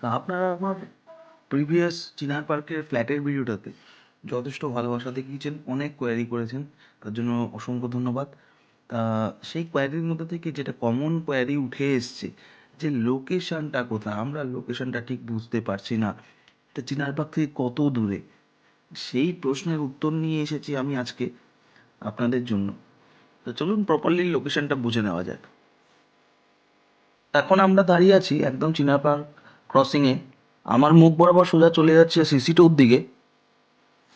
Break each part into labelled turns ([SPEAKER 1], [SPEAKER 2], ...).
[SPEAKER 1] আপনারা আমার প্রিভিয়াস চিনার পার্কের ফ্ল্যাটের ভিডিওটাতে যথেষ্ট ভালোবাসা দেখিয়েছেন, অনেক কোয়ারি করেছেন, তার জন্য অসংখ্য ধন্যবাদ। তা সেই কোয়ারির মধ্যে থেকে যেটা কমন কোয়ারি উঠে এসছে যে লোকেশানটা কোথায়, আমরা লোকেশানটা ঠিক বুঝতে পারছি না, তা চিনার পার্ক থেকে কত দূরে, সেই প্রশ্নের উত্তর নিয়ে এসেছি আমি আজকে আপনাদের জন্য। তো চলুন প্রপারলি লোকেশানটা বুঝে নেওয়া যাক। এখন আমরা দাঁড়িয়ে আছি একদম চিনার পার্ক ক্রসিংয়ে। আমার মুখ বরাবর সোজা চলে যাচ্ছে সিসি টুর দিকে,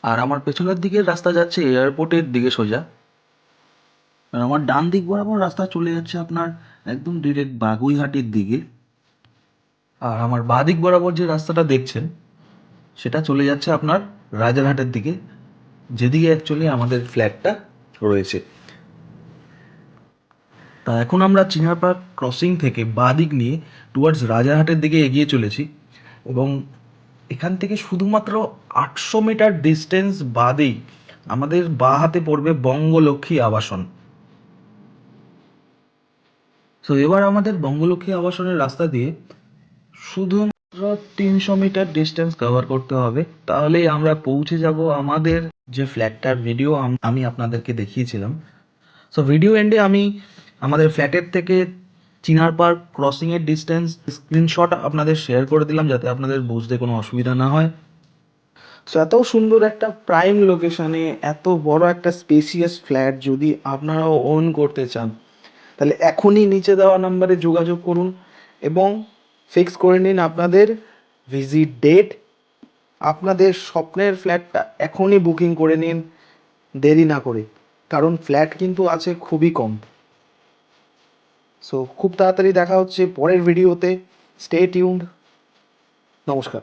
[SPEAKER 1] আর আমার পেছনের দিকের রাস্তা যাচ্ছে এয়ারপোর্টের দিকে সোজা। আর আমার ডান দিক বরাবর রাস্তা চলে যাচ্ছে আপনার একদম ডিরেক্ট বাগুইহাটির দিকে। আর আমার বাঁ দিক বরাবর যে রাস্তাটা দেখছেন সেটা চলে যাচ্ছে আপনার রাজারহাটের দিকে, যেদিকে অ্যাকচুয়ালি আমাদের ফ্ল্যাটটা রয়েছে। তা এখন আমরা চিনার পার্ক ক্রসিং থেকে বাঁ দিক নিয়ে টুয়ার্ডস রাজারহাটের দিকে এগিয়ে চলেছি, এবং এখান থেকে শুধুমাত্র 800 মিটার ডিস্টেন্স বাদেই আমাদের বাঁ হাতে পড়বে বঙ্গলক্ষ্মী আবাসন। তো এবার আমাদের বঙ্গলক্ষ্মী আবাসনের রাস্তা দিয়ে শুধুমাত্র 300 মিটার ডিস্টেন্স কভার করতে হবে, তাহলেই আমরা পৌঁছে যাব আমাদের যে ফ্ল্যাটটার ভিডিও আমি আপনাদেরকে দেখিয়েছিলাম। সো ভিডিও এন্ডে আমি আমাদের ফ্ল্যাটের থেকে চিনার পার্ক ক্রসিংয়ের ডিস্টেন্স স্ক্রিনশট আপনাদের শেয়ার করে দিলাম, যাতে আপনাদের বুঝতে কোনো অসুবিধা না হয়। সো এত সুন্দর একটা প্রাইম লোকেশনে এত বড় একটা স্পেসিয়াস ফ্ল্যাট যদি আপনারাও ওন করতে চান, তাহলে এখনই নিচে দেওয়া নাম্বারে যোগাযোগ করুন এবং ফিক্স করে নিন আপনাদের ভিজিট ডেট। আপনাদের স্বপ্নের ফ্ল্যাটটা এখনই বুকিং করে নিন, দেরি না করে, কারণ ফ্ল্যাট কিন্তু আছে খুবই কম। সো খুব তাড়াতাড়ি দেখা হচ্ছে পরের ভিডিওতে। Stay tuned. নমস্কার।